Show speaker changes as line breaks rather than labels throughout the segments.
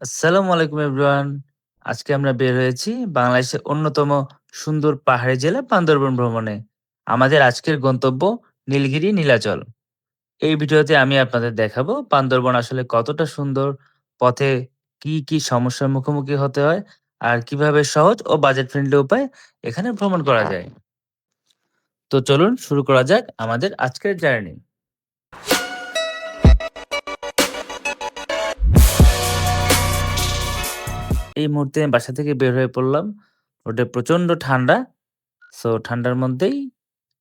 আসসালামু আলাইকুম এভরিওয়ান। আজকে আমরা বের হয়েছি বাংলাদেশের অন্যতম সুন্দর পাহাড়ি জেলা বান্দরবন ভ্রমণে। আমাদের আজকের গন্তব্য নীলগিরি নীলাচল। এই ভিডিওতে আমি আপনাদের দেখাবো বান্দরবন আসলে কতটা সুন্দর, পথে কি সমস্যার মুখোমুখি হতে হয়, আর কিভাবে সহজ ও বাজেট ফ্রেন্ডলি উপায়ে এখানে ভ্রমণ করা যায়। তো চলুন শুরু করা যাক আমাদের আজকের জার্নি। এই মুহূর্তে আমি বাসা থেকে বের হয়ে পড়লাম। রোডে প্রচন্ড ঠান্ডা। সো ঠান্ডার মধ্যেই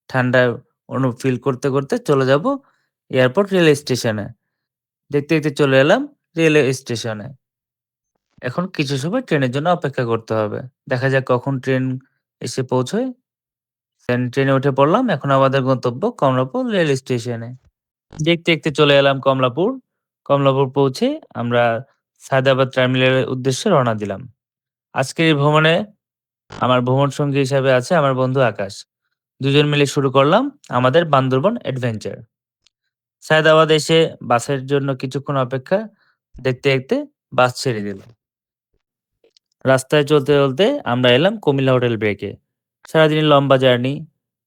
ঠান্ডা ফিল করতে চলে যাব এয়ারপোর্ট রেল স্টেশনে। দেখতে চলে এলাম রেলওয়ে স্টেশনে। এখন কিছু সময় ট্রেনের জন্য অপেক্ষা করতে হবে। দেখা যাক কখন ট্রেন এসে পৌঁছয়। দেন ট্রেনে উঠে পড়লাম। এখন আমাদের গন্তব্য কমলাপুর রেল স্টেশনে। দেখতে চলে এলাম কমলাপুর। কমলাপুর পৌঁছে আমরা সায়দাবাদ টার্মিনালের উদ্দেশ্যে রওনা দিলাম। আজকের এই ভ্রমণে আমার ভ্রমণ সঙ্গী হিসাবে আছে আমার বন্ধু আকাশ। দুজন মিলে শুরু করলাম আমাদের বান্দরবন অ্যাডভেঞ্চার। সায়দাবাদ এসে বাসের জন্য কিছুক্ষণ অপেক্ষা। দেখতে বাস ছেড়ে দিল। রাস্তায় চলতে আমরা এলাম কুমিল্লা হোটেল ব্রেকে। সারাদিনের লম্বা জার্নি,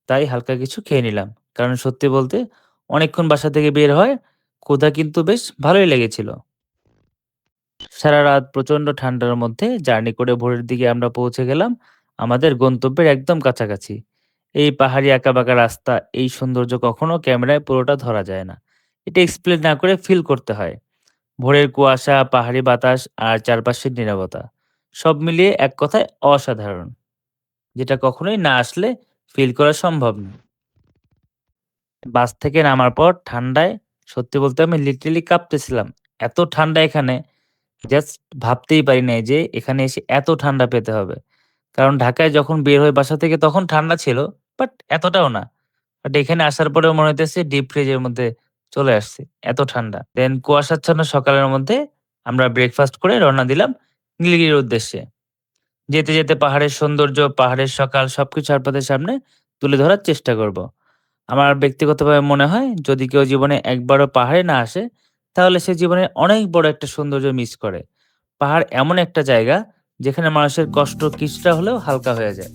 তাই হালকা কিছু খেয়ে নিলাম। কারণ সত্যি বলতে অনেকক্ষণ বাসা থেকে বের হয়, ক্ষুধা কিন্তু বেশ ভালোই লেগেছিল। সারা রাত প্রচন্ড ঠান্ডার মধ্যে জার্নি করে ভোরের দিকে আমরা পৌঁছে গেলাম আমাদের গন্তব্যের একদম কাছাকাছি। এই পাহাড়ি আঁকাবাঁকা রাস্তা, এই সৌন্দর্য কখনো ক্যামেরায় পুরোটা ধরা যায় না। এটা এক্সপ্লেন না করে ফিল করতে হয়। ভোরের কুয়াশা, পাহাড়ি বাতাস আর চারপাশের নীরবতা, সব মিলিয়ে এক কথায় অসাধারণ, যেটা কখনোই না আসলে ফিল করা সম্ভব না। বাস থেকে নামার পর ঠান্ডায় সত্যি বলতে আমি লিটারেলি কাঁপতেছিলাম। এত ঠান্ডা এখানে, জাস্ট ভাবতেই পারি নাই যে এখানে এসে এত ঠান্ডা পেতে হবে। কারণ ঢাকায় যখন বের হই বাসা থেকে তখন ঠান্ডা ছিল, বাট এতটাও না। বাট এখানে আসার পরেও মনে হইতেছে ডিপ ফ্রিজের মধ্যে চলে আসছি, এত ঠান্ডা। দেন কুয়াশাচ্ছন্ন সকালের মধ্যে আমরা ব্রেকফাস্ট করে রওনা দিলাম নীলগিরির উদ্দেশ্যে। যেতে পাহাড়ের সৌন্দর্য, পাহাড়ের সকাল সবকিছু আপনাদের সামনে তুলে ধরার চেষ্টা করব। আমার ব্যক্তিগতভাবে মনে হয় যদি কেউ জীবনে একবারও পাহাড়ে না আসে, তাহলে সে জীবনে অনেক বড় একটা সৌন্দর্য মিস করে। পাহাড় এমন একটা জায়গা যেখানে মানুষের কষ্ট কিছুটা হলেও হালকা হয়ে যায়।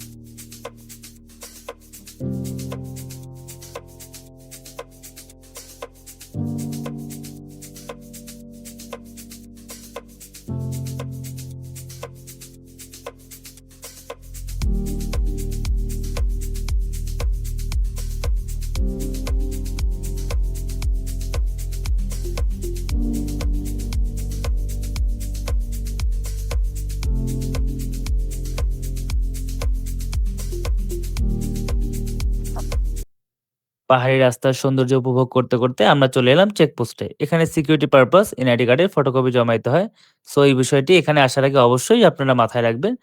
পাহাড়ি রাস্তার সৌন্দর্য উপভোগ করতে আমরা চলে এলাম চেকপোস্টে। এখানে সিকিউরিটি পারপাস এনআইডি কার্ডের ফটোকপি জমাইতে হয়। সো এই বিষয়টি এখানে আসার আগে অবশ্যই আপনারা মাথায় রাখবেন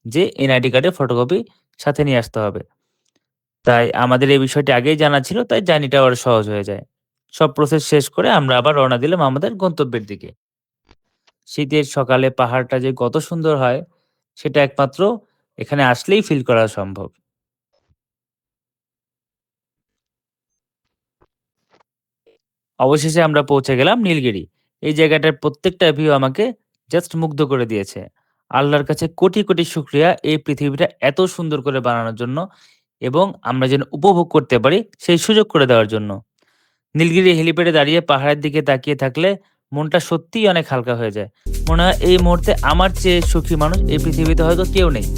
যে এনআইডি কার্ডের ফটোকপি সাথে নিয়ে আসতে হবে। তাই আমাদের এই বিষয়টি আগেই জানা ছিল, তাই জার্নিটা আরো সহজ হয়ে যায়। সব প্রসেস শেষ করে আমরা আবার রওনা দিলাম আমাদের গন্তব্যের দিকে। শীতের সকালে পাহাড়টা যে কত সুন্দর হয় সেটা একমাত্র এখানে আসলেই ফিল করা সম্ভব। অবশেষে আমরা পৌঁছে গেলাম নীলগিরি। এই জায়গাটার প্রত্যেকটা ভিউ আমাকে জাস্ট মুগ্ধ করে দিয়েছে। আল্লাহর কাছে কোটি শুকরিয়া এই পৃথিবীটা এত সুন্দর করে বানানোর জন্য এবং আমরা যেন উপভোগ করতে পারি সেই সুযোগ করে দেওয়ার জন্য। নীলগিরি হেলিপ্যাডে দাঁড়িয়ে পাহাড়ের দিকে তাকিয়ে থাকলে মনটা সত্যিই অনেক হালকা হয়ে যায়। মনে হয় এই মুহূর্তে আমার চেয়ে সুখী মানুষ এই পৃথিবীতে হয়তো কেউ নেই।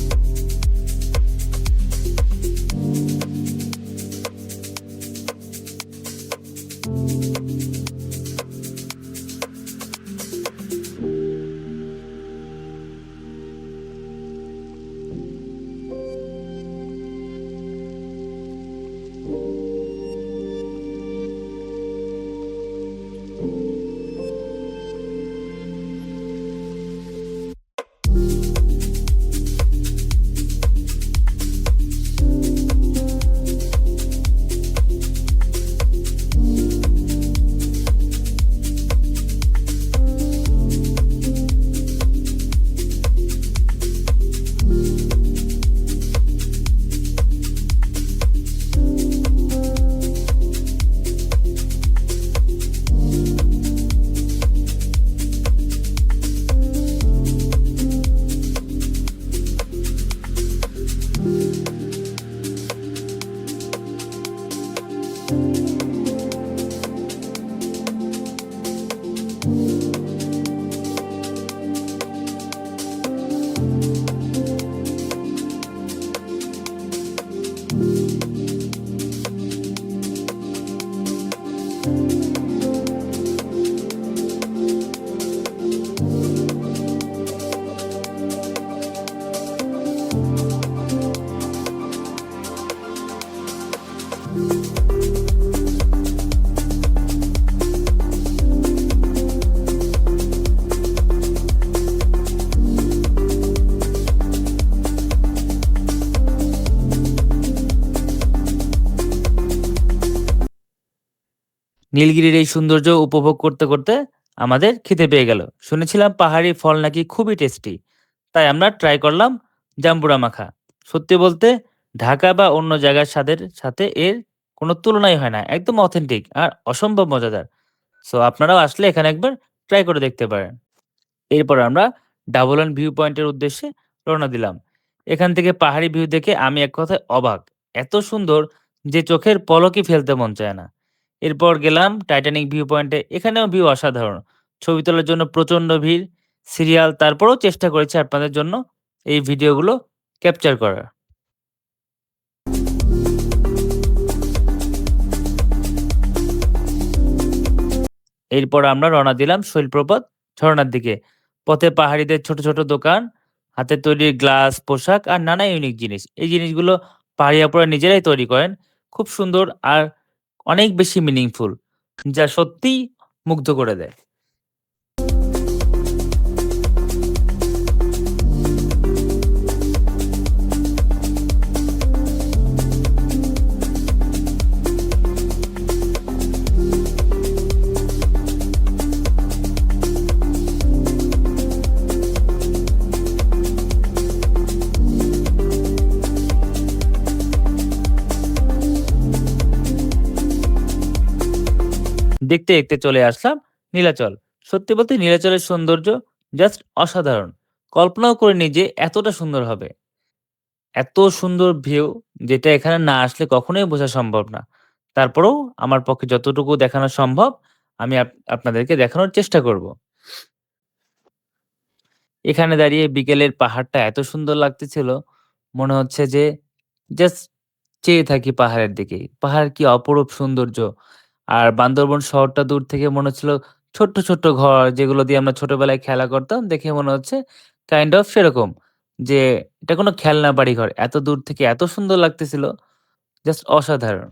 নীলগিরির এই সৌন্দর্য উপভোগ করতে করতে আমাদের খিদে পেয়ে গেল। শুনেছিলাম পাহাড়ি ফল নাকি খুবই টেস্টি। তাই আমরা ট্রাই করলাম জাম্বুরা মাখা। সত্যি বলতে ঢাকা বা অন্য জায়গার স্বাদের সাথে এর কোনো তুলনাই হয় না। একদম অথেন্টিক আর অসম্ভব মজাদার। সো আপনারাও আসলে এখানে একবার ট্রাই করে দেখতে পারেন। এরপর আমরা ডাবল অন ভিউ পয়েন্টের উদ্দেশ্যে রওনা দিলাম। এখান থেকে পাহাড়ি ভিউ দেখে আমি এক কথায় অবাক। এত সুন্দর যে চোখের পলকই ফেলতে মন চায় না। এরপর গেলাম টাইটানিক ভিউ পয়েন্টে। এখানেও ভিউ অসাধারণ। ছবি তোলার জন্য প্রচণ্ড ভিড়, সিরিয়াল। তারপরেও চেষ্টা করেছি আপনাদের জন্য এই ভিডিওগুলো ক্যাপচার করার। এরপর আমরা রওনা দিলাম শৈলপ্রপাত ঝরনার দিকে। পথে পাহাড়িদের ছোট, ছোট দোকান, হাতের তৈরি গ্লাস, পোশাক আর নানা ইউনিক জিনিস। এই জিনিসগুলো পাহাড়ি আপুরা নিজেরাই তৈরি করেন। খুব সুন্দর আর অনেক বেশি মিনিংফুল, যা সত্যিই মুগ্ধ করে দেয়। দেখতে, দেখতে চলে আসলাম নীলাচল। সত্যি বলতে নীলাচলের সৌন্দর্য জাস্ট অসাধারণ। কল্পনাও করিনি যে এতটা সুন্দর হবে। এত সুন্দর ভিউ যেটা এখানে না আসলে কখনোই বোঝা সম্ভব না। তারপরেও আমার পক্ষে যতটুকু দেখানো সম্ভব আমি আপনাদেরকে দেখানোর চেষ্টা করব। এখানে দাঁড়িয়ে বিকেলের পাহাড়টা এত সুন্দর লাগতেছিল, মনে হচ্ছে যে জাস্ট চেয়ে থাকি পাহাড়ের দিকেই। পাহাড় কি অপরূপ সৌন্দর্য! আর বান্দরবন শহরটা দূর থেকে মনে হচ্ছিল ছোট্ট, ছোট্ট ঘর যেগুলো দিয়ে আমরা ছোটবেলায় খেলা করতাম, দেখে মনে হচ্ছে কাইন্ড অফ সেরকম। যে এটা কোনো খেলনা বাড়িঘর। এত দূর থেকে এত সুন্দর লাগতেছিল, জাস্ট অসাধারণ।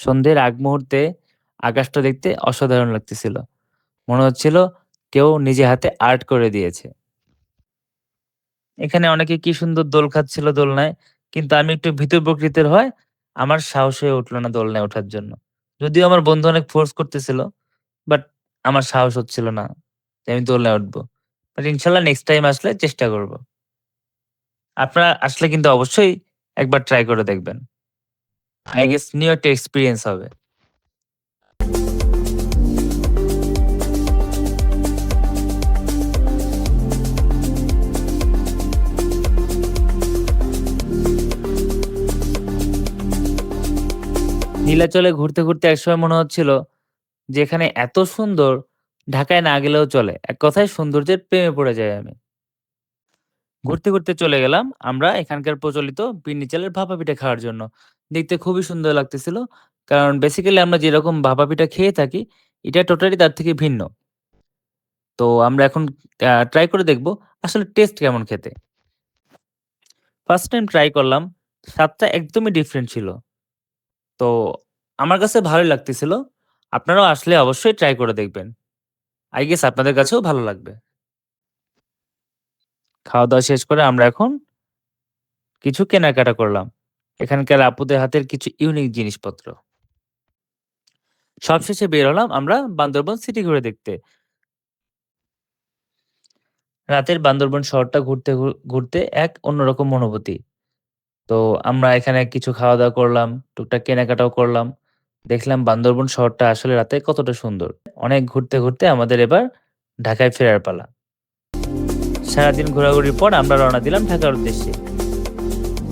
সন্ধ্যের আগ মুহূর্তে আকাশটা দেখতে অসাধারণ লাগতেছিল। মনে হচ্ছিল কেউ নিজে হাতে আর্ট করে দিয়েছে। এখানে অনেকে কি সুন্দর দোল খাচ্ছিল দোলনায়। কিন্তু আমি একটু ভীতু প্রকৃতির হওয়ায় আমার সাহস হয়ে উঠল না দোলনায় ওঠার জন্য। যদিও আমার বন্ধু অনেক ফোর্স করতেছিল, বাট আমার সাহস হচ্ছিল না যে আমি দোলনায় উঠবো। বাট ইনশাআল্লাহ নেক্সট টাইম আসলে চেষ্টা করব। আপনারা আসলে কিন্তু অবশ্যই একবার ট্রাই করে দেখবেন। I guess নিউ একটা এক্সপেরিয়েন্স হবে। নীলাচলে ঘুরতে, ঘুরতে একসময় মনে হচ্ছিল যে এখানে এত সুন্দর, ঢাকায় না গেলেও চলে। এক কথায় সৌন্দর্যের প্রেমে পড়ে যাই আমি। ঘুরতে, ঘুরতে চলে গেলাম আমরা এখানকার প্রচলিত বিন্নি চালের ভাপা পিঠা খাওয়ার জন্য। দেখতে খুবই সুন্দর লাগতেছিল। কারণ বেসিক্যালি আমরা যেরকম ভাপা পিঠা খেয়ে থাকি, এটা টোটালি তার থেকে ভিন্ন। তো আমরা এখন ট্রাই করে দেখব আসলে টেস্ট কেমন খেতে। ফার্স্ট টাইম ট্রাই করলাম। স্বাদটা একদমই ডিফারেন্ট ছিল। তো আমার কাছে ভালোই লাগতেছিল। আপনারাও আসলে অবশ্যই ট্রাই করে দেখবেন। I guess আপনাদের কাছেও ভালো লাগবে। খাওয়া-দাওয়া শেষ করে আমরা এখন কিছু কেনাকাটা করলাম। এখানকার আপুদের হাতের কিছু ইউনিক জিনিসপত্র। সবশেষে বের হলাম আমরা বান্দরবন সিটি ঘুরে দেখতে। রাতের বান্দরবন শহরটা ঘুরতে এক অন্যরকম অনুভূতি। তো আমরা এখানে কিছু খাওয়া-দাওয়া করলাম, টুকটাক কেনাকাটাও করলাম। দেখলাম বান্দরবন শহরটা আসলে রাতে কতটা সুন্দর। অনেক ঘুরতে, ঘুরতে আমাদের এবার ঢাকায় ফেরার পালা। সারাদিন ঘোরাঘুরির পর আমরা রওনা দিলাম ঢাকার উদ্দেশ্যে।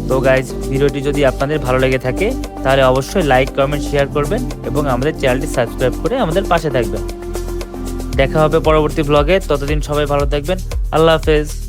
তো গাইজ ভিডিওটি যদি আপনাদের ভালো লেগে থাকে তাহলে অবশ্যই লাইক, কমেন্ট, শেয়ার করবেন এবং আমাদের চ্যানেলটি সাবস্ক্রাইব করে আমাদের পাশে থাকবেন। দেখা হবে পরবর্তী ব্লগে। ততদিন সবাই ভালো থাকবেন। আল্লাহ হাফেজ।